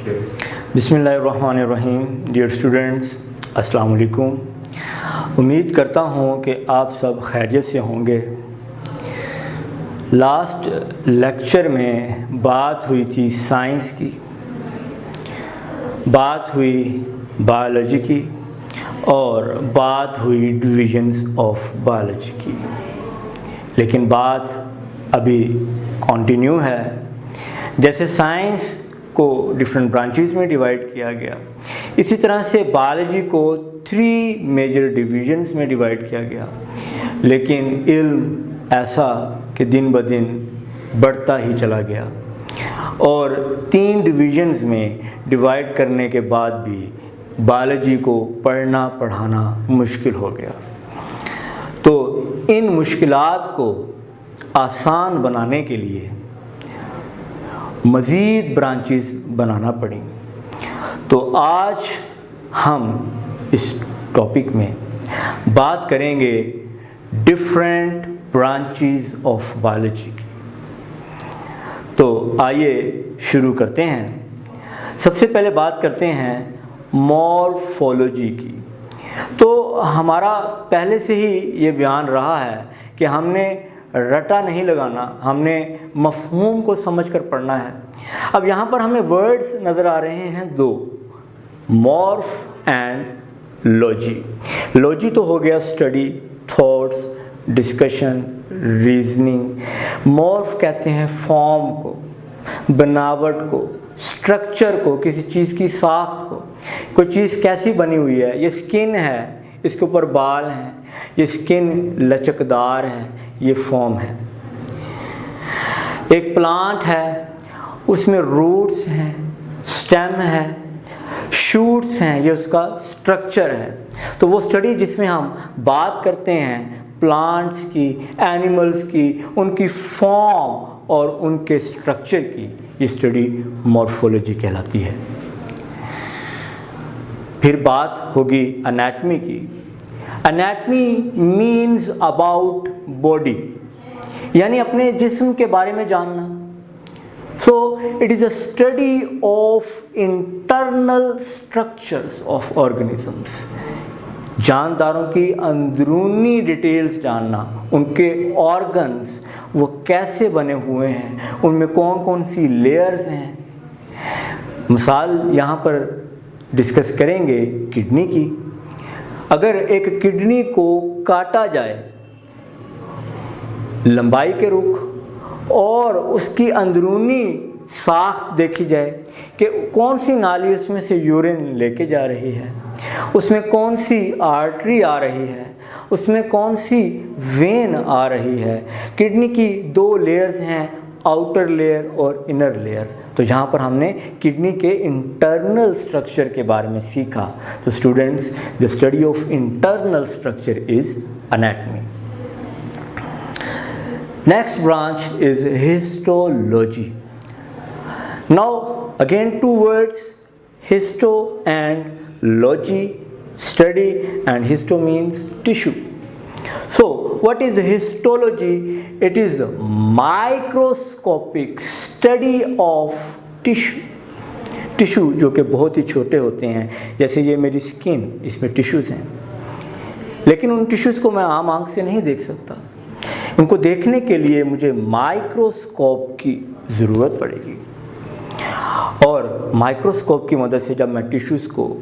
बिस्मिल्लाहिर्रहमानिर्रहीम। Dear students, अस्सलाम वालेकुम। उम्मीद करता हूँ कि आप सब खैरियत से होंगे। लास्ट लेक्चर में बात हुई थी साइंस की, बात हुई बायोलॉजी की और बात हुई डिविजन्स ऑफ बायोलॉजी की, लेकिन बात अभी कंटिन्यू है। जैसे साइंस को डिफरेंट ब्रांचेस में डिवाइड किया गया, इसी तरह से बायोलॉजी को 3 मेजर डिविजन्स में डिवाइड किया गया, लेकिन इल्म ऐसा कि दिन ब दिन बढ़ता ही चला गया और 3 डिविजन्स में डिवाइड करने के बाद भी बायोलॉजी को पढ़ना पढ़ाना मुश्किल हो गया। तो इन मुश्किलात को आसान बनाने के लिए मज़ीद ब्रांचेस बनाना पड़ी। तो आज हम इस टॉपिक में बात करेंगे डिफरेंट ब्रांचेस ऑफ बायोलॉजी की। तो आइए शुरू करते हैं। सबसे पहले बात करते हैं मॉर्फोलॉजी की। तो हमारा पहले से ही ये बयान रहा है कि हमने रटा नहीं लगाना, हमने मफ़हूम को समझकर पढ़ना है। अब यहाँ पर हमें वर्ड्स नज़र आ रहे हैं 2, मॉर्फ एंड लॉजी। लॉजी तो हो गया study, thoughts, discussion, reasoning. Morph कहते हैं फॉर्म को, बनावट को, स्ट्रक्चर को, किसी चीज़ की साख्त को। कोई चीज़ कैसी बनी हुई है, ये स्किन है, इसके ऊपर बाल हैं, ये स्किन लचकदार है, ये फॉर्म है। एक प्लांट है, उसमें रूट्स हैं, स्टेम है, शूट्स हैं, ये उसका स्ट्रक्चर है। तो वो स्टडी जिसमें हम बात करते हैं प्लांट्स की, एनिमल्स की, उनकी फॉर्म और उनके स्ट्रक्चर की, ये स्टडी मॉर्फोलॉजी कहलाती है। फिर बात होगी एनाटमी की। एनाटमी मीन्स अबाउट बॉडी, यानी अपने जिस्म के बारे में जानना। So it is a study of internal structures of organisms. जानदारों की अंदरूनी डिटेल्स जानना, उनके ऑर्गन्स वो कैसे बने हुए हैं, उनमें कौन कौन सी लेयर्स हैं। मिसाल यहाँ पर डिस्कस करेंगे किडनी की। अगर एक किडनी को काटा जाए लंबाई के रुख और उसकी अंदरूनी साख्त देखी जाए कि कौन सी नाली उसमें से यूरिन लेके जा रही है, उसमें कौन सी आर्टरी आ रही है, उसमें कौन सी वेन आ रही है। किडनी की 2 लेयर्स हैं, आउटर लेयर और इनर लेयर। तो यहाँ पर हमने किडनी के इंटरनल स्ट्रक्चर के बारे में सीखा। तो students, the study of internal structure is anatomy. Next branch is histology. Now again 2 words, histo and logy, study, and histo means tissue. So, what is histology? It is a microscopic study of tissue. Tissue जो कि बहुत ही छोटे होते हैं, जैसे ये मेरी skin, इसमें टिश्यूज़ हैं, लेकिन उन टिश्यूज़ को मैं आम आंख से नहीं देख सकता। इनको देखने के लिए मुझे माइक्रोस्कोप की ज़रूरत पड़ेगी और माइक्रोस्कोप की मदद से जब मैं टिश्यूज़ को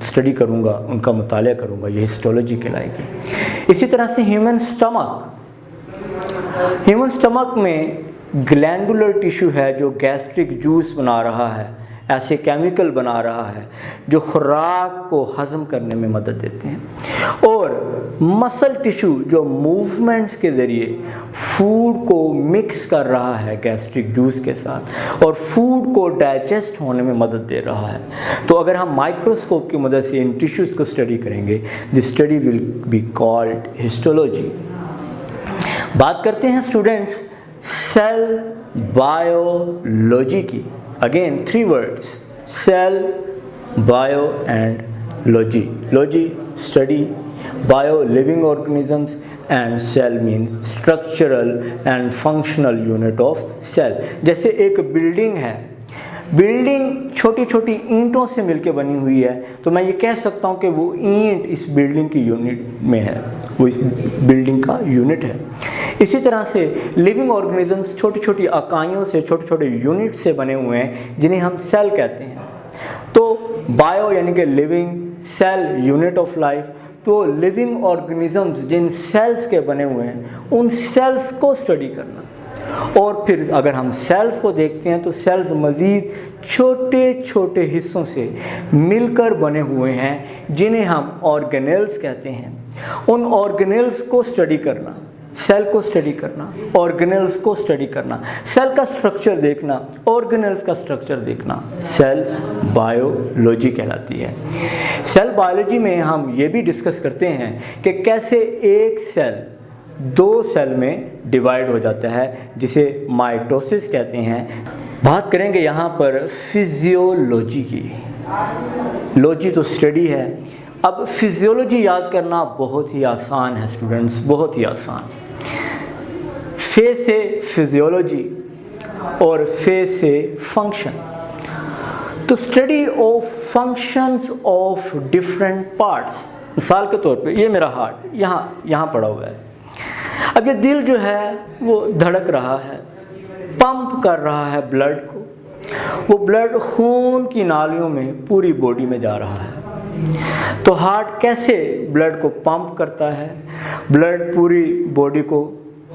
स्टडी करूँगा, उनका मुताला करूँगा, ये हिस्टोलॉजी कहलाएगी। इसी तरह से ह्यूमन स्टमक में ग्लैंडुलर टिश्यू है जो गैस्ट्रिक जूस बना रहा है, ऐसे केमिकल बना रहा है जो खुराक को हज़म करने में मदद देते हैं। और मसल टिश्यू जो मूवमेंट्स के ज़रिए फूड को मिक्स कर रहा है गैस्ट्रिक जूस के साथ और फूड को डाइजेस्ट होने में मदद दे रहा है। तो अगर हम माइक्रोस्कोप की मदद से इन टिश्यूज़ को स्टडी करेंगे, this study will be called histology. बात करते हैं स्टूडेंट्स सेल बायोलॉजी की। Again 3 words, cell, bio and logy. Logy, study, bio, living organisms, and cell means structural and functional unit of cell. जैसे एक building है, building छोटी छोटी ईंटों से मिलकर बनी हुई है, तो मैं ये कह सकता हूँ कि वो ईंट इस बिल्डिंग की यूनिट में है, वो इस बिल्डिंग का यूनिट है। इसी तरह से लिविंग ऑर्गेनिजम्स छोटी छोटी इकाइयों से, छोटे छोटे यूनिट से बने हुए हैं, जिन्हें हम सेल कहते हैं। तो बायो यानी कि living, cell unit of life. तो लिविंग ऑर्गेनिजम्स जिन सेल्स के बने हुए हैं, उन सेल्स को स्टडी करना। और फिर अगर हम सेल्स को देखते हैं तो सेल्स मज़ीद छोटे छोटे हिस्सों से मिलकर बने हुए हैं, जिन्हें हम ऑर्गेनेल्स कहते हैं। उन ऑर्गेनेल्स को स्टडी करना, सेल को स्टडी करना, ऑर्गेनेल्स को स्टडी करना, सेल का स्ट्रक्चर देखना, ऑर्गेनेल्स का स्ट्रक्चर देखना, सेल बायोलॉजी कहलाती है। सेल बायोलॉजी में हम ये भी डिस्कस करते हैं कि कैसे एक सेल 2 सेल में डिवाइड हो जाता है, जिसे माइटोसिस कहते हैं। बात करेंगे यहाँ पर फिजियोलॉजी की। लॉजी तो स्टडी है, अब फिजियोलॉजी याद करना बहुत ही आसान है स्टूडेंट्स, बहुत ही आसान। फे से फिजियोलॉजी और फे से फंक्शन। तो study of functions of different parts. मिसाल के तौर पे ये मेरा हार्ट यहाँ पड़ा हुआ है। अब ये दिल जो है वो धड़क रहा है, पंप कर रहा है ब्लड को। वो ब्लड खून की नालियों में पूरी बॉडी में जा रहा है। तो हार्ट कैसे ब्लड को पंप करता है, ब्लड पूरी बॉडी को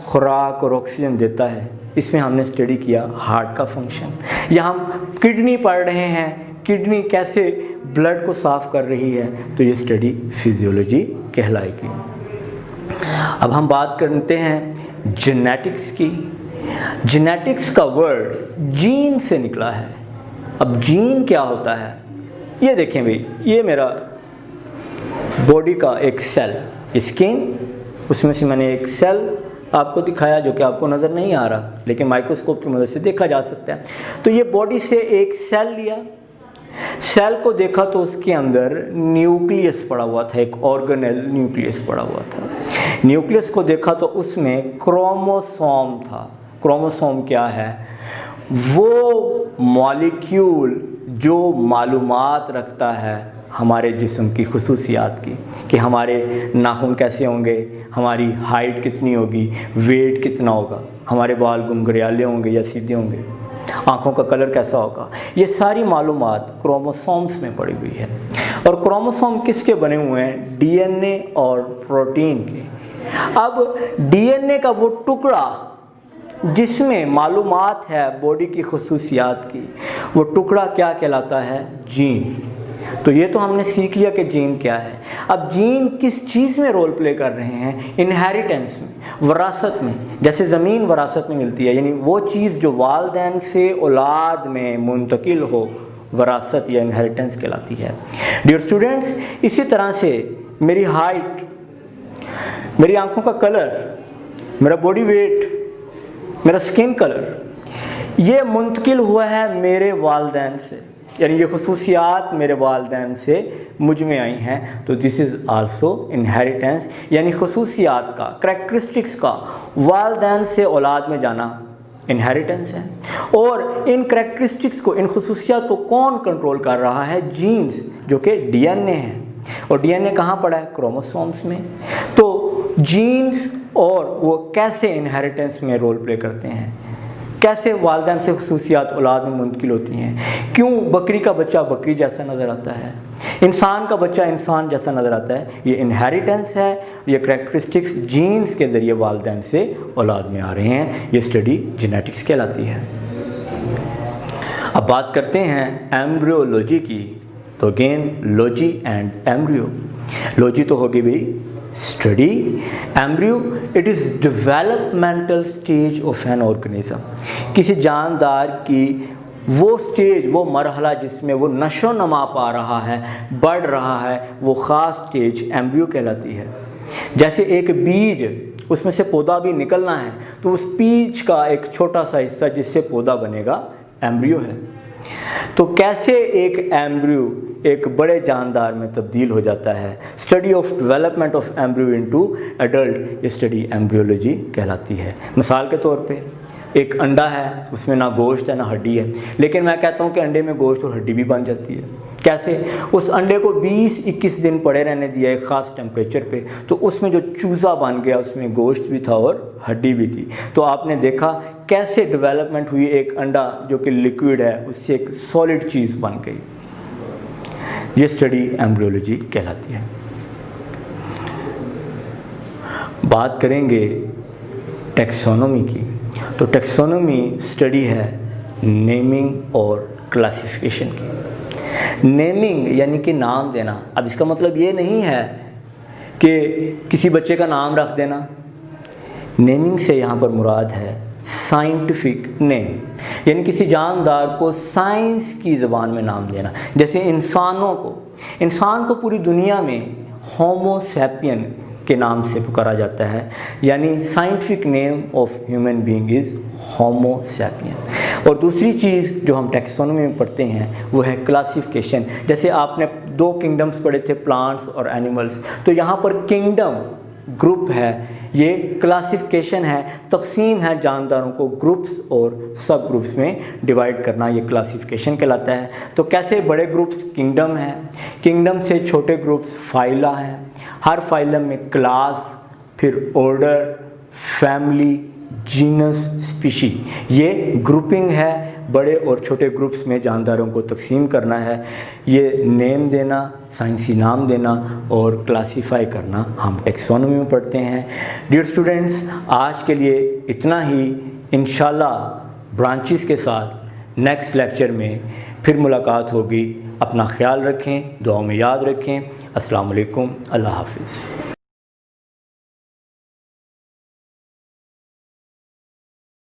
खुराक और ऑक्सीजन देता है, इसमें हमने स्टडी किया हार्ट का फंक्शन। या हम किडनी पढ़ रहे हैं, किडनी कैसे ब्लड को साफ कर रही है, तो ये स्टडी फिजियोलॉजी कहलाएगी। अब हम बात करते हैं जेनेटिक्स की। जेनेटिक्स का वर्ड जीन से निकला है। अब जीन क्या होता है, ये देखें भाई, ये मेरा बॉडी का एक सेल, स्किन, उसमें से मैंने एक सेल आपको दिखाया जो कि आपको नज़र नहीं आ रहा, लेकिन माइक्रोस्कोप की मदद से देखा जा सकता है। तो ये बॉडी से एक सेल लिया, सेल को देखा तो उसके अंदर न्यूक्लियस पड़ा हुआ था, एक ऑर्गेनेल न्यूक्लियस पड़ा हुआ था। न्यूक्लियस को देखा तो उसमें क्रोमोसोम था। क्रोमोसोम क्या है, वो मॉलिक्यूल जो मालूमात रखता है हमारे जिस्म की खुसूसियात की, कि हमारे नाखून कैसे होंगे, हमारी हाइट कितनी होगी, वेट कितना होगा, हमारे बाल घुंघराले होंगे या सीधे होंगे, आँखों का कलर कैसा होगा, ये सारी मालूमात क्रोमोसोम्स में पड़ी हुई है। और क्रोमोसोम किसके बने हुए हैं, डीएनए और प्रोटीन के। अब डीएनए का वो टुकड़ा जिसमें मालूमात है बॉडी की खुसूसियात की, वो टुकड़ा क्या कहलाता है, जीन। तो ये तो हमने सीख लिया कि जीन क्या है। अब जीन किस चीज़ में रोल प्ले कर रहे हैं, इनहेरिटेंस में, वरासत में। जैसे ज़मीन वरासत में मिलती है, यानी वो चीज़ जो वालिदैन से औलाद में मुंतकिल हो, वरासत या इनहेरिटेंस कहलाती है। डियर स्टूडेंट्स, इसी तरह से मेरी हाइट, मेरी आंखों का कलर, मेरा बॉडी वेट, मेरा स्किन कलर, ये मुंतकिल हुआ है मेरे वालिदैन से, यानी ये खुसूसियात मेरे वालिदैन से मुझ में आई हैं। तो दिस इज़ आल्सो इनहेरिटेंस, यानी खुसूसियात का, करैक्टरिस्टिक्स का वालिदैन से औलाद में जाना इनहेरिटेंस है। और इन करैक्टरिस्टिक्स को, इन खुसूसियात को कौन कंट्रोल कर रहा है, जीन्स, जो कि डीएनए है। और डीएनए कहाँ पड़ा है, क्रोमोसोम्स में। तो जीन्स और वो कैसे इनहेरिटेंस में रोल प्ले करते हैं, कैसे वालिदैन से खुसूसियात औलाद में मुंतकिल होती हैं, क्यों बकरी का बच्चा बकरी जैसा नज़र आता है, इंसान का बच्चा इंसान जैसा नज़र आता है, ये इनहेरिटेंस है। ये करैक्टरिस्टिक्स जीन्स के ज़रिए वालिदैन से औलाद में आ रहे हैं, ये स्टडी जेनेटिक्स कहलाती है। अब बात करते हैं एम्ब्रियोलॉजी की। तो again logy and embryo. Logy तो होगी भाई study, embryo it is developmental stage of an organism. किसी जानदार की वो स्टेज, वो मरहला जिसमें वो नशो नमा पा रहा है, बढ़ रहा है, वो ख़ास स्टेज एम्ब्रियो कहलाती है। जैसे एक बीज, उसमें से पौधा भी निकलना है, तो उस बीज का एक छोटा सा हिस्सा जिससे पौधा बनेगा एम्ब्रियो है। तो कैसे एक एम्ब्रियो एक बड़े जानदार में तब्दील हो जाता है, study of development of embryo into adult, ये स्टडी एम्ब्रियोलॉजी कहलाती है। मिसाल के तौर पे एक अंडा है, उसमें ना गोश्त है ना हड्डी है, लेकिन मैं कहता हूँ कि अंडे में गोश्त और हड्डी भी बन जाती है। कैसे? उस अंडे को 20-21 दिन पड़े रहने दिया एक ख़ास टेम्परेचर पे, तो उसमें जो चूज़ा बन गया उसमें गोश्त भी था और हड्डी भी थी। तो आपने देखा कैसे डेवलपमेंट हुई, एक अंडा जो कि लिक्विड है उससे एक सॉलिड चीज़ बन गई। ये स्टडी एम्ब्रियोलॉजी कहलाती है। बात करेंगे टैक्सोनॉमी की, तो टैक्सोनॉमी स्टडी है नेमिंग और क्लासिफिकेशन की। नेमिंग यानी कि नाम देना। अब इसका मतलब ये नहीं है कि किसी बच्चे का नाम रख देना। नेमिंग से यहाँ पर मुराद है साइंटिफिक नेम, यानी किसी जानदार को साइंस की ज़बान में नाम देना। जैसे इंसान को पूरी दुनिया में होमो सैपियन के नाम से पुकारा जाता है, यानी scientific name of human being is homo sapien. और दूसरी चीज़ जो हम टैक्सोनॉमी में पढ़ते हैं वो है क्लासिफिकेशन। जैसे आपने 2 किंगडम्स पढ़े थे, प्लांट्स और एनिमल्स, तो यहाँ पर किंगडम ग्रुप है, ये क्लासिफिकेशन है, तकसीम है जानदारों को ग्रुप्स और सब ग्रुप्स में डिवाइड करना, ये क्लासिफिकेशन कहलाता है। तो कैसे बड़े ग्रुप्स किंगडम हैं, किंगडम से छोटे ग्रुप्स फाइला हैं, हर फाइलम में क्लास, फिर ऑर्डर, फैमिली, जीनस, स्पीशी, ये ग्रुपिंग है। बड़े और छोटे ग्रुप्स में जानदारों को तकसीम करना है, ये नेम देना, साइंसी नाम देना और क्लासीफाई करना हम टैक्सोनॉमी में पढ़ते हैं। डियर स्टूडेंट्स, आज के लिए इतना ही। इंशाल्लाह ब्रांचेस के साथ नेक्स्ट लेक्चर में फिर मुलाकात होगी। अपना ख्याल रखें, दुआ में याद रखें। अस्सलाम वालेकुम, अल्लाह हाफिज़।